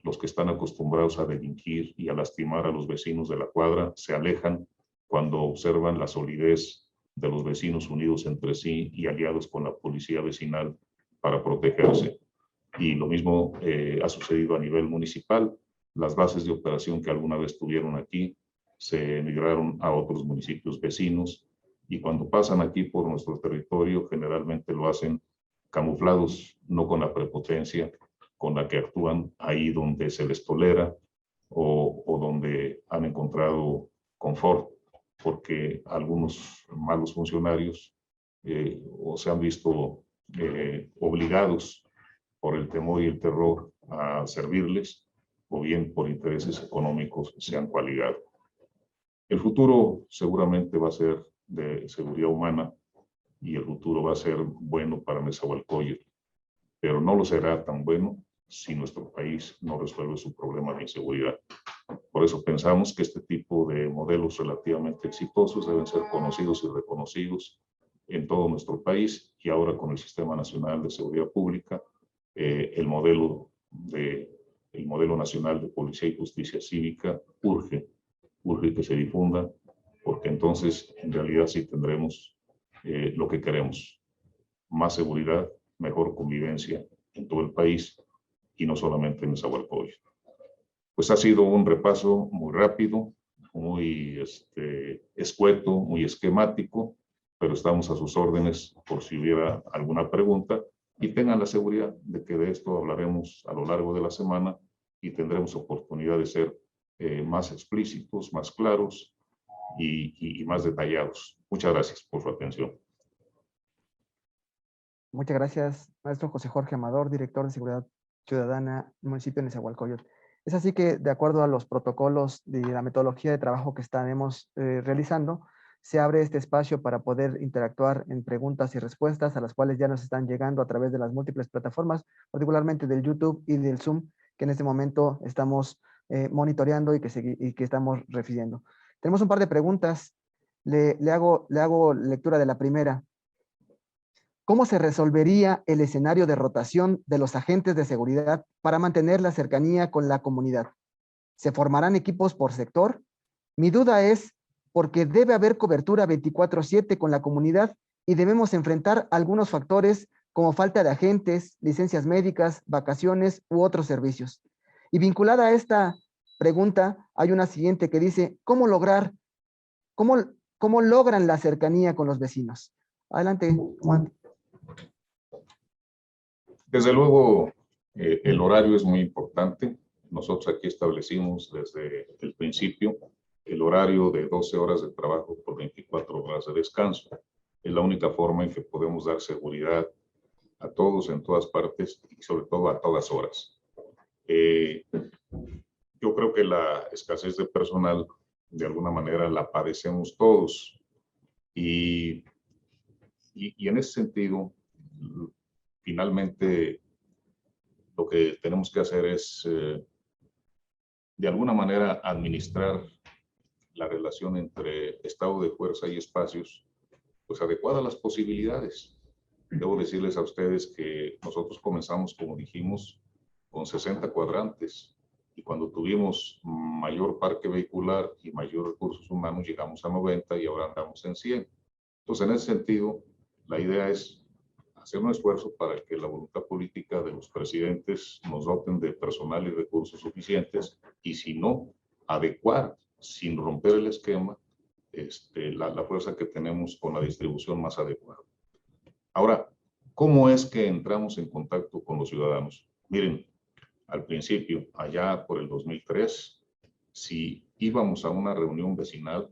los que están acostumbrados a delinquir y a lastimar a los vecinos de la cuadra se alejan cuando observan la solidez de los vecinos unidos entre sí y aliados con la policía vecinal para protegerse. Y lo mismo ha sucedido a nivel municipal. Las bases de operación que alguna vez tuvieron aquí se migraron a otros municipios vecinos, y cuando pasan aquí por nuestro territorio generalmente lo hacen camuflados, no con la prepotencia con la que actúan ahí donde se les tolera o donde han encontrado confort, porque algunos malos funcionarios o se han visto obligados por el temor y el terror a servirles, o bien por intereses económicos se han coaligado. El futuro seguramente va a ser de seguridad humana y el futuro va a ser bueno para Nezahualcóyotl, pero no lo será tan bueno si nuestro país no resuelve su problema de inseguridad. Por eso pensamos que este tipo de modelos relativamente exitosos deben ser conocidos y reconocidos en todo nuestro país, y ahora con el Sistema Nacional de Seguridad Pública, el modelo nacional de Policía y Justicia Cívica urge que se difunda, porque entonces en realidad sí tendremos lo que queremos: más seguridad, mejor convivencia en todo el país y no solamente en Nezahualcóyotl. Pues ha sido un repaso muy rápido, muy escueto, muy esquemático, pero estamos a sus órdenes por si hubiera alguna pregunta, y tengan la seguridad de que de esto hablaremos a lo largo de la semana y tendremos oportunidad de ser más explícitos, más claros y más detallados. Muchas gracias por su atención. Muchas gracias, maestro José Jorge Amador, director de Seguridad ciudadana, municipio de Nezahualcóyotl. Es así que, de acuerdo a los protocolos de la metodología de trabajo que estaremos realizando, se abre este espacio para poder interactuar en preguntas y respuestas, a las cuales ya nos están llegando a través de las múltiples plataformas, particularmente del YouTube y del Zoom, que en este momento estamos monitoreando y que estamos refiriendo. Tenemos un par de preguntas. Le hago lectura de la primera. ¿Cómo se resolvería el escenario de rotación de los agentes de seguridad para mantener la cercanía con la comunidad? ¿Se formarán equipos por sector? Mi duda es porque debe haber cobertura 24/7 con la comunidad y debemos enfrentar algunos factores como falta de agentes, licencias médicas, vacaciones u otros servicios. Y vinculada a esta pregunta, hay una siguiente que dice, ¿cómo logran la cercanía con los vecinos? Adelante, Juan. Desde luego, el horario es muy importante. Nosotros aquí establecimos desde el principio el horario de 12 horas de trabajo por 24 horas de descanso. Es la única forma en que podemos dar seguridad a todos en todas partes y sobre todo a todas horas. Yo creo que la escasez de personal de alguna manera la padecemos todos y en ese sentido finalmente lo que tenemos que hacer es de alguna manera administrar la relación entre estado de fuerza y espacios, pues adecuada a las posibilidades. Debo decirles a ustedes que nosotros comenzamos, como dijimos, con 60 cuadrantes y cuando tuvimos mayor parque vehicular y mayor recursos humanos llegamos a 90 y ahora andamos en 100. Entonces, en ese sentido, la idea es hacer un esfuerzo para que la voluntad política de los presidentes nos doten de personal y recursos suficientes y si no, adecuar sin romper el esquema la fuerza que tenemos con la distribución más adecuada. Ahora, ¿cómo es que entramos en contacto con los ciudadanos? Miren, al principio, allá por el 2003, si íbamos a una reunión vecinal,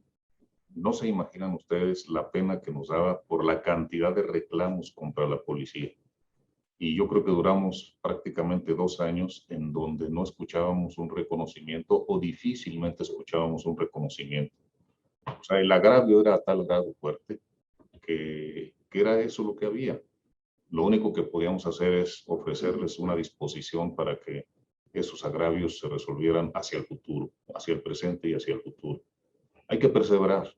no se imaginan ustedes la pena que nos daba por la cantidad de reclamos contra la policía. Y yo creo que duramos prácticamente 2 años en donde no escuchábamos un reconocimiento o difícilmente escuchábamos un reconocimiento. O sea, el agravio era a tal grado fuerte que era eso lo que había. Lo único que podíamos hacer es ofrecerles una disposición para que esos agravios se resolvieran hacia el futuro, hacia el presente y hacia el futuro. Hay que perseverar.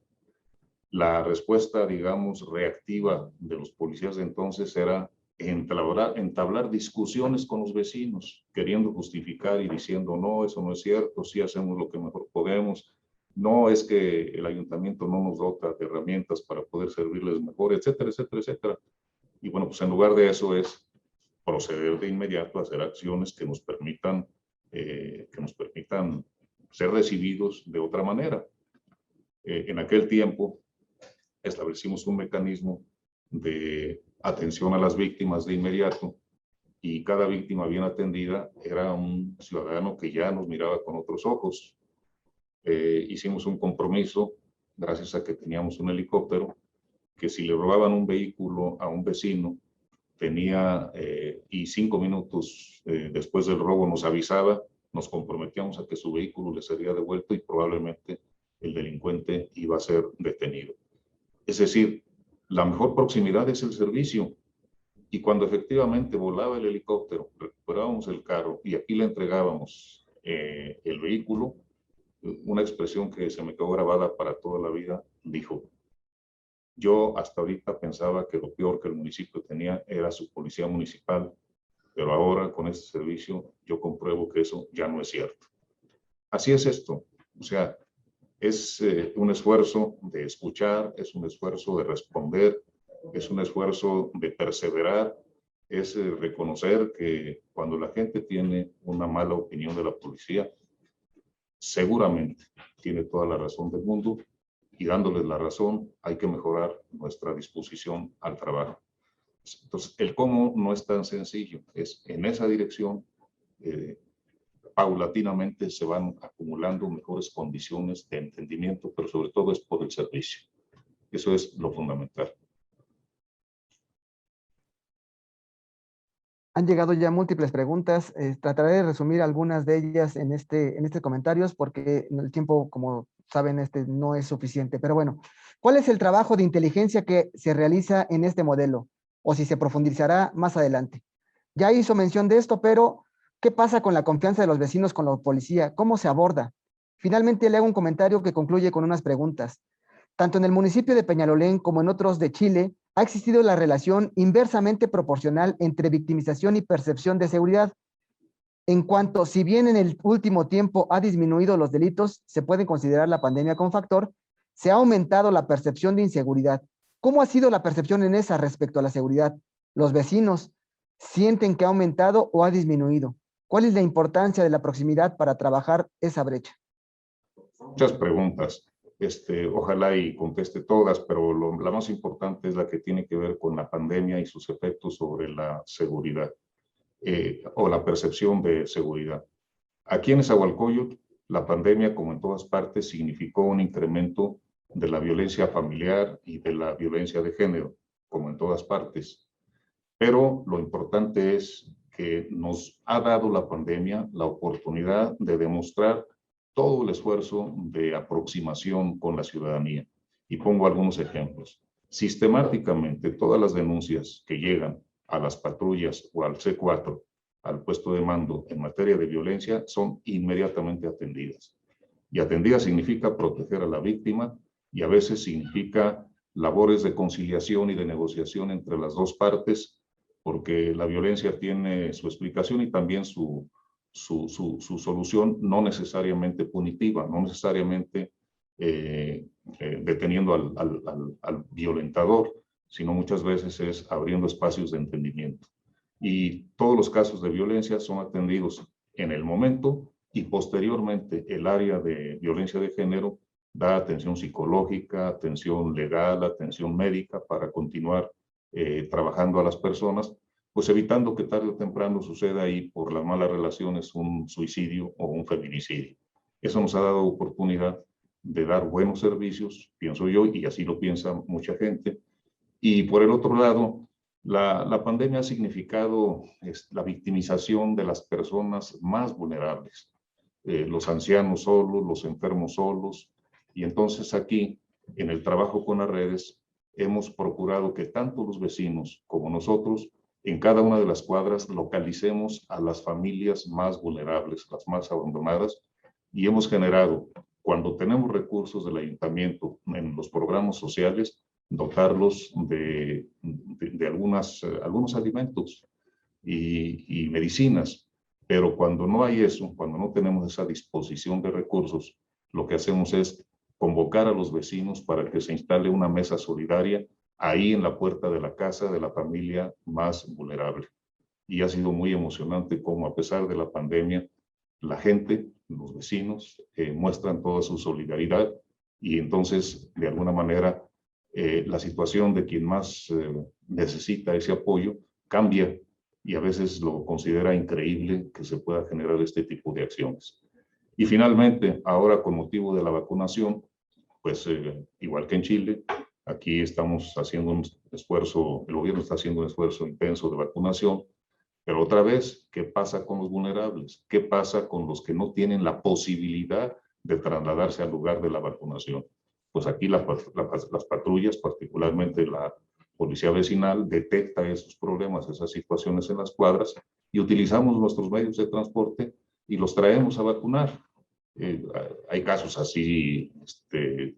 La respuesta, digamos, reactiva de los policías de entonces era entablar discusiones con los vecinos, queriendo justificar y diciendo, no, eso no es cierto, sí hacemos lo que mejor podemos, no es que el ayuntamiento no nos dota de herramientas para poder servirles mejor, etcétera, etcétera, etcétera. Y bueno, pues en lugar de eso es proceder de inmediato a hacer acciones que nos permitan ser recibidos de otra manera. En aquel tiempo establecimos un mecanismo de atención a las víctimas de inmediato y cada víctima bien atendida era un ciudadano que ya nos miraba con otros ojos. Hicimos un compromiso, gracias a que teníamos un helicóptero, que si le robaban un vehículo a un vecino, y 5 minutos después del robo nos avisaba, nos comprometíamos a que su vehículo le sería devuelto y probablemente el delincuente iba a ser detenido. Es decir, la mejor proximidad es el servicio. Y cuando efectivamente volaba el helicóptero, recuperábamos el carro y aquí le entregábamos el vehículo, una expresión que se me quedó grabada para toda la vida, dijo, yo hasta ahorita pensaba que lo peor que el municipio tenía era su policía municipal, pero ahora con este servicio yo compruebo que eso ya no es cierto. Así es esto, o sea, es un esfuerzo de escuchar, es un esfuerzo de responder, es un esfuerzo de perseverar, es reconocer que cuando la gente tiene una mala opinión de la policía, seguramente tiene toda la razón del mundo y dándoles la razón hay que mejorar nuestra disposición al trabajo. Entonces, el cómo no es tan sencillo, es en esa dirección, paulatinamente se van acumulando mejores condiciones de entendimiento, pero sobre todo es por el servicio. Eso es lo fundamental. Han llegado ya múltiples preguntas. Trataré de resumir algunas de ellas en este comentarios porque el tiempo, como saben, no es suficiente. Pero bueno, ¿cuál es el trabajo de inteligencia que se realiza en este modelo? O si se profundizará más adelante. Ya hizo mención de esto, pero ¿qué pasa con la confianza de los vecinos con la policía? ¿Cómo se aborda? Finalmente le hago un comentario que concluye con unas preguntas. Tanto en el municipio de Peñalolén como en otros de Chile, ha existido la relación inversamente proporcional entre victimización y percepción de seguridad. En cuanto, si bien en el último tiempo ha disminuido los delitos, se puede considerar la pandemia como factor, se ha aumentado la percepción de inseguridad. ¿Cómo ha sido la percepción en esa respecto a la seguridad? ¿Los vecinos sienten que ha aumentado o ha disminuido? ¿Cuál es la importancia de la proximidad para trabajar esa brecha? Muchas preguntas. Ojalá y conteste todas, pero la más importante es la que tiene que ver con la pandemia y sus efectos sobre la seguridad o la percepción de seguridad. Aquí en Nezahualcóyotl, la pandemia, como en todas partes, significó un incremento de la violencia familiar y de la violencia de género, como en todas partes. Pero lo importante es que nos ha dado la pandemia la oportunidad de demostrar todo el esfuerzo de aproximación con la ciudadanía. Y pongo algunos ejemplos. Sistemáticamente, todas las denuncias que llegan a las patrullas o al C4, al puesto de mando en materia de violencia, son inmediatamente atendidas. Y atendida significa proteger a la víctima y a veces significa labores de conciliación y de negociación entre las dos partes, porque la violencia tiene su explicación y también su solución, no necesariamente punitiva, no necesariamente deteniendo al violentador, sino muchas veces es abriendo espacios de entendimiento. Y todos los casos de violencia son atendidos en el momento y posteriormente el área de violencia de género da atención psicológica, atención legal, atención médica para continuar trabajando a las personas, pues evitando que tarde o temprano suceda ahí por las malas relaciones un suicidio o un feminicidio. Eso nos ha dado oportunidad de dar buenos servicios, pienso yo, y así lo piensa mucha gente. Y por el otro lado, la pandemia ha significado la victimización de las personas más vulnerables, los ancianos solos, los enfermos solos, y entonces aquí, en el trabajo con las redes, hemos procurado que tanto los vecinos como nosotros, en cada una de las cuadras, localicemos a las familias más vulnerables, las más abandonadas, y hemos generado, cuando tenemos recursos del ayuntamiento en los programas sociales, dotarlos de algunos alimentos y medicinas. Pero cuando no hay eso, cuando no tenemos esa disposición de recursos, lo que hacemos es convocar a los vecinos para que se instale una mesa solidaria ahí en la puerta de la casa de la familia más vulnerable. Y ha sido muy emocionante cómo a pesar de la pandemia, la gente, los vecinos, muestran toda su solidaridad y entonces, de alguna manera, la situación de quien más necesita ese apoyo cambia y a veces lo considera increíble que se pueda generar este tipo de acciones. Y finalmente, ahora con motivo de la vacunación, pues igual que en Chile, aquí estamos haciendo un esfuerzo, el gobierno está haciendo un esfuerzo intenso de vacunación, pero otra vez, ¿qué pasa con los vulnerables? ¿Qué pasa con los que no tienen la posibilidad de trasladarse al lugar de la vacunación? Pues aquí las patrullas, particularmente la policía vecinal, detecta esos problemas, esas situaciones en las cuadras y utilizamos nuestros medios de transporte y los traemos a vacunar. Hay casos así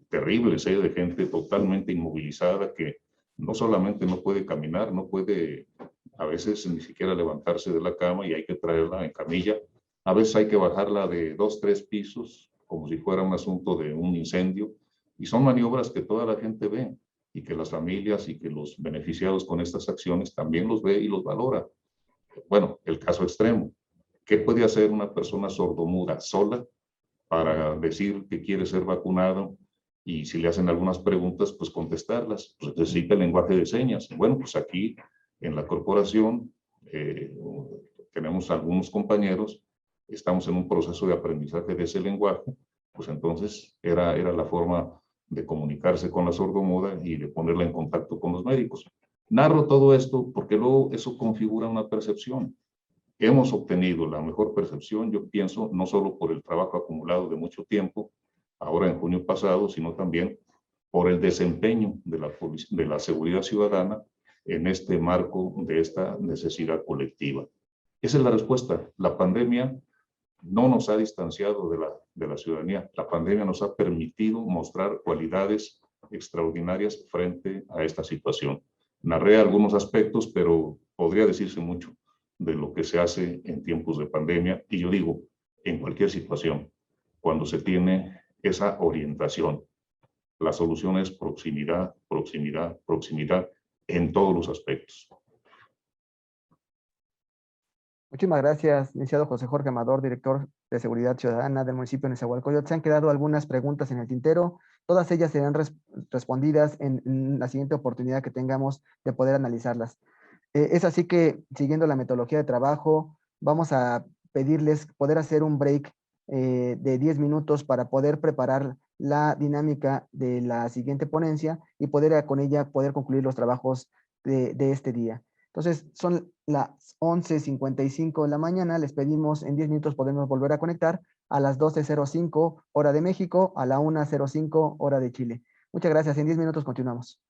terribles, de gente totalmente inmovilizada que no solamente no puede caminar, no puede a veces ni siquiera levantarse de la cama y hay que traerla en camilla. A veces hay que bajarla de 2, 3 pisos, como si fuera un asunto de un incendio. Y son maniobras que toda la gente ve y que las familias y que los beneficiados con estas acciones también los ve y los valora. Bueno, el caso extremo. ¿Qué puede hacer una persona sordomuda sola para decir que quiere ser vacunado? Y si le hacen algunas preguntas, pues contestarlas. Pues necesita el lenguaje de señas. Bueno, pues aquí en la corporación tenemos algunos compañeros, estamos en un proceso de aprendizaje de ese lenguaje, pues entonces era la forma de comunicarse con la sordomuda y de ponerla en contacto con los médicos. Narro todo esto porque luego eso configura una percepción. Hemos obtenido la mejor percepción, yo pienso, no solo por el trabajo acumulado de mucho tiempo, ahora en junio pasado, sino también por el desempeño de la seguridad ciudadana en este marco de esta necesidad colectiva. Esa es la respuesta. La pandemia no nos ha distanciado de la ciudadanía. La pandemia nos ha permitido mostrar cualidades extraordinarias frente a esta situación. Narré algunos aspectos, pero podría decirse mucho de lo que se hace en tiempos de pandemia. Y yo digo, en cualquier situación, cuando se tiene esa orientación, la solución es proximidad, proximidad, proximidad en todos los aspectos. Muchísimas gracias, licenciado José Jorge Amador, director de Seguridad Ciudadana del municipio de Nezahualcóyotl. Se han quedado algunas preguntas en el tintero. Todas ellas serán respondidas en la siguiente oportunidad que tengamos de poder analizarlas. Es así que, siguiendo la metodología de trabajo, vamos a pedirles poder hacer un break de 10 minutos para poder preparar la dinámica de la siguiente ponencia y poder con ella poder concluir los trabajos de este día. Entonces, son las 11:55 de la mañana. Les pedimos en 10 minutos podemos volver a conectar a las 12:05 hora de México, a la 1:05 hora de Chile. Muchas gracias. En 10 minutos continuamos.